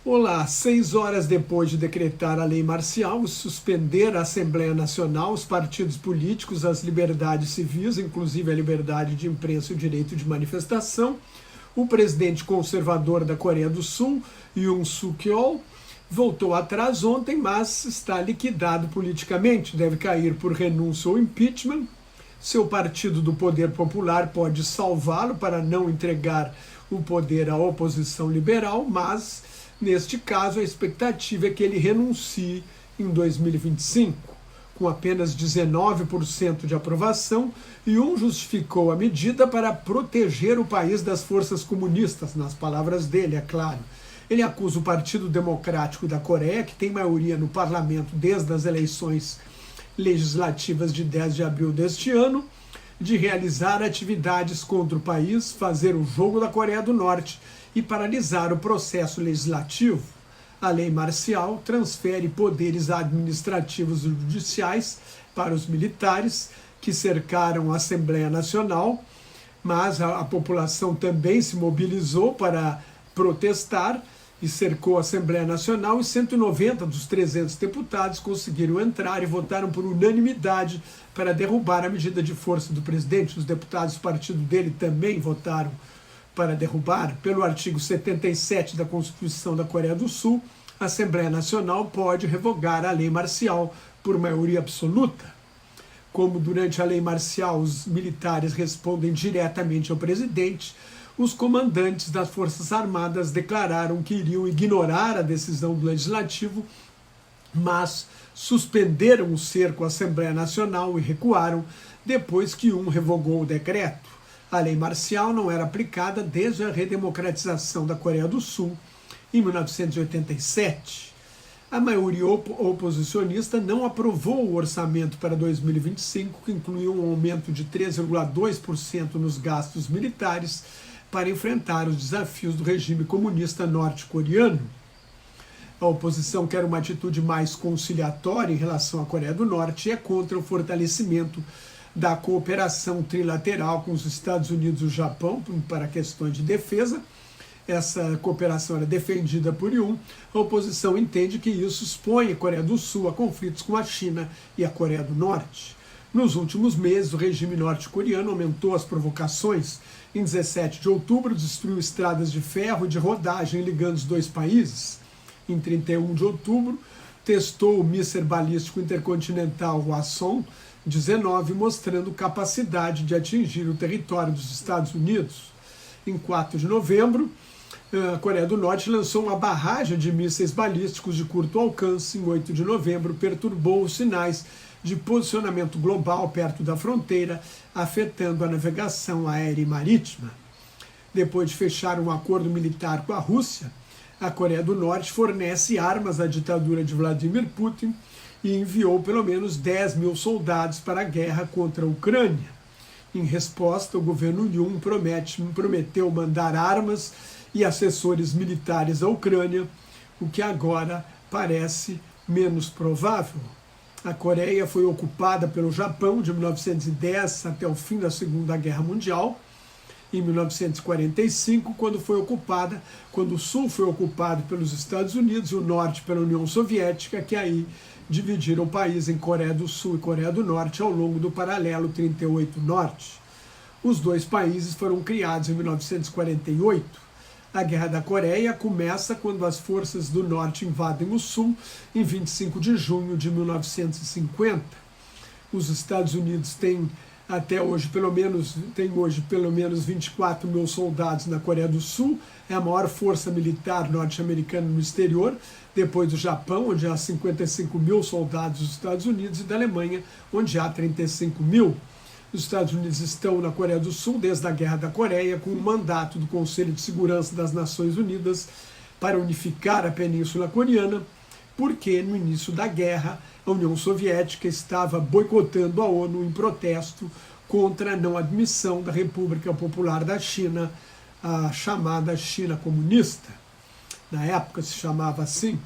Olá, 6 horas depois de decretar a lei marcial e suspender a Assembleia Nacional, os partidos políticos, as liberdades civis, inclusive a liberdade de imprensa e o direito de manifestação, o presidente conservador da Coreia do Sul, Yoon Suk-yeol, voltou atrás ontem, mas está liquidado politicamente, deve cair por renúncia ou impeachment. Seu partido do Poder Popular pode salvá-lo para não entregar o poder à oposição liberal, mas neste caso a expectativa é que ele renuncie em 2025. Com apenas 19% de aprovação, Yoon justificou a medida para proteger o país das forças comunistas, nas palavras dele, é claro. Ele acusa o Partido Democrático da Coreia, que tem maioria no parlamento desde as eleições legislativas de 10 de abril deste ano, de realizar atividades contra o país, fazer o jogo da Coreia do Norte e paralisar o processo legislativo. A lei marcial transfere poderes administrativos e judiciais para os militares que cercaram a Assembleia Nacional, mas a população também se mobilizou para protestar e cercou a Assembleia Nacional, e 190 dos 300 deputados conseguiram entrar e votaram por unanimidade para derrubar a medida de força do presidente. Os deputados do partido dele também votaram para derrubar. Pelo artigo 77 da Constituição da Coreia do Sul, a Assembleia Nacional pode revogar a lei marcial por maioria absoluta. Como durante a lei marcial os militares respondem diretamente ao presidente, os comandantes das Forças Armadas declararam que iriam ignorar a decisão do Legislativo, mas suspenderam o cerco à Assembleia Nacional e recuaram depois que revogou o decreto. A lei marcial não era aplicada desde a redemocratização da Coreia do Sul, em 1987. A maioria oposicionista não aprovou o orçamento para 2025, que incluiu um aumento de 3,2% nos gastos militares para enfrentar os desafios do regime comunista norte-coreano. A oposição quer uma atitude mais conciliatória em relação à Coreia do Norte e é contra o fortalecimento da cooperação trilateral com os Estados Unidos e o Japão para questões de defesa. Essa cooperação era defendida por Yoon. A oposição entende que isso expõe a Coreia do Sul a conflitos com a China e a Coreia do Norte. Nos últimos meses, o regime norte-coreano aumentou as provocações. Em 17 de outubro, destruiu estradas de ferro e de rodagem ligando os dois países. Em 31 de outubro, testou o míssil balístico intercontinental Hwasong-19, mostrando capacidade de atingir o território dos Estados Unidos. Em 4 de novembro, a Coreia do Norte lançou uma barragem de mísseis balísticos de curto alcance. Em 8 de novembro, perturbou os sinais de posicionamento global perto da fronteira, afetando a navegação aérea e marítima. Depois de fechar um acordo militar com a Rússia, a Coreia do Norte fornece armas à ditadura de Vladimir Putin e enviou pelo menos 10 mil soldados para a guerra contra a Ucrânia. Em resposta, o governo Yoon prometeu mandar armas e assessores militares à Ucrânia, o que agora parece menos provável. A Coreia foi ocupada pelo Japão de 1910 até o fim da Segunda Guerra Mundial. Em 1945, quando o Sul foi ocupado pelos Estados Unidos e o Norte pela União Soviética, que aí dividiram o país em Coreia do Sul e Coreia do Norte ao longo do paralelo 38 Norte. Os dois países foram criados em 1948. A Guerra da Coreia começa quando as forças do Norte invadem o Sul em 25 de junho de 1950. Os Estados Unidos têm hoje pelo menos 24 mil soldados na Coreia do Sul, é a maior força militar norte-americana no exterior, depois do Japão, onde há 55 mil soldados dos Estados Unidos, e da Alemanha, onde há 35 mil. Os Estados Unidos estão na Coreia do Sul desde a Guerra da Coreia, com o mandato do Conselho de Segurança das Nações Unidas para unificar a Península Coreana, porque no início da guerra a União Soviética estava boicotando a ONU em protesto contra a não admissão da República Popular da China, a chamada China comunista. Na época se chamava assim.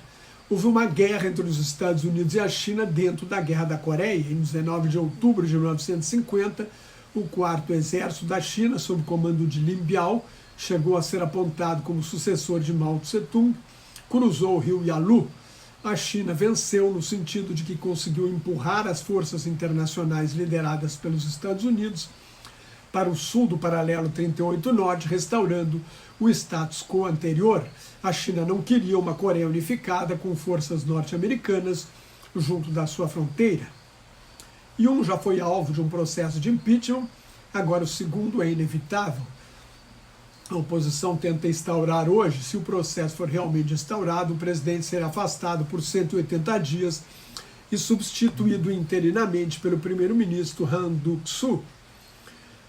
Houve uma guerra entre os Estados Unidos e a China dentro da Guerra da Coreia. Em 19 de outubro de 1950, o 4º Exército da China, sob comando de Lin Biao, chegou a ser apontado como sucessor de Mao Tse-tung, cruzou o rio Yalu, a China venceu no sentido de que conseguiu empurrar as forças internacionais lideradas pelos Estados Unidos para o sul do paralelo 38 Norte, restaurando o status quo anterior. A China não queria uma Coreia unificada com forças norte-americanas junto da sua fronteira. E um já foi alvo de um processo de impeachment, agora o segundo é inevitável. A oposição tenta instaurar hoje, se o processo for realmente instaurado, o presidente será afastado por 180 dias e substituído interinamente pelo primeiro-ministro Han Duck-soo.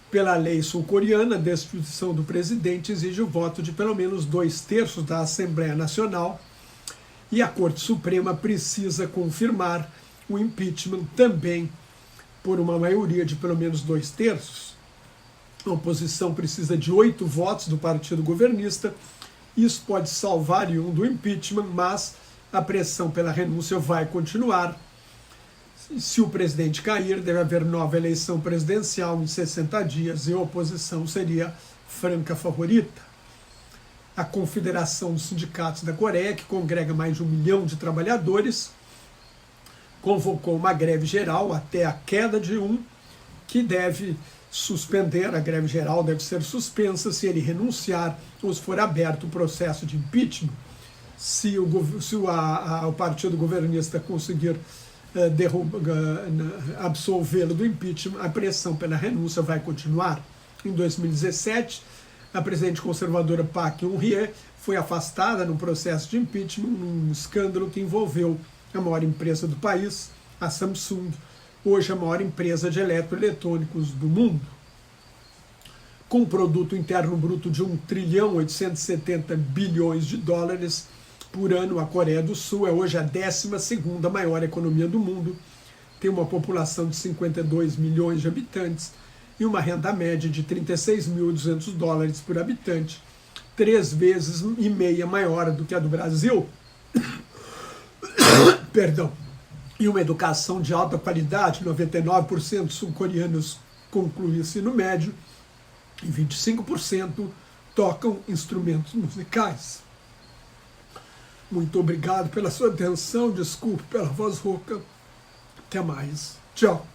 Pela lei sul-coreana, a destituição do presidente exige o voto de pelo menos 2/3 da Assembleia Nacional e a Corte Suprema precisa confirmar o impeachment também por uma maioria de pelo menos 2/3. A oposição precisa de 8 votos do partido governista. Isso pode salvar do impeachment, mas a pressão pela renúncia vai continuar. Se o presidente cair, deve haver nova eleição presidencial em 60 dias e a oposição seria franca favorita. A Confederação dos Sindicatos da Coreia, que congrega mais de 1 milhão de trabalhadores, convocou uma greve geral até a queda de que deve suspender, a greve geral deve ser suspensa se ele renunciar ou se for aberto o processo de impeachment. Se o partido governista conseguir absolvê-lo do impeachment, a pressão pela renúncia vai continuar. Em 2017, a presidente conservadora Park Geun-hye foi afastada no processo de impeachment, num escândalo que envolveu a maior empresa do país, a Samsung, hoje a maior empresa de eletroeletrônicos do mundo. Com um produto interno bruto de 1,870 bilhões de dólares por ano, a Coreia do Sul é hoje a 12ª maior economia do mundo, tem uma população de 52 milhões de habitantes e uma renda média de 36.200 dólares por habitante, 3,5 vezes maior do que a do Brasil. Perdão. E uma educação de alta qualidade, 99% dos sul-coreanos concluem ensino médio e 25% tocam instrumentos musicais. Muito obrigado pela sua atenção, desculpe pela voz rouca. Até mais. Tchau.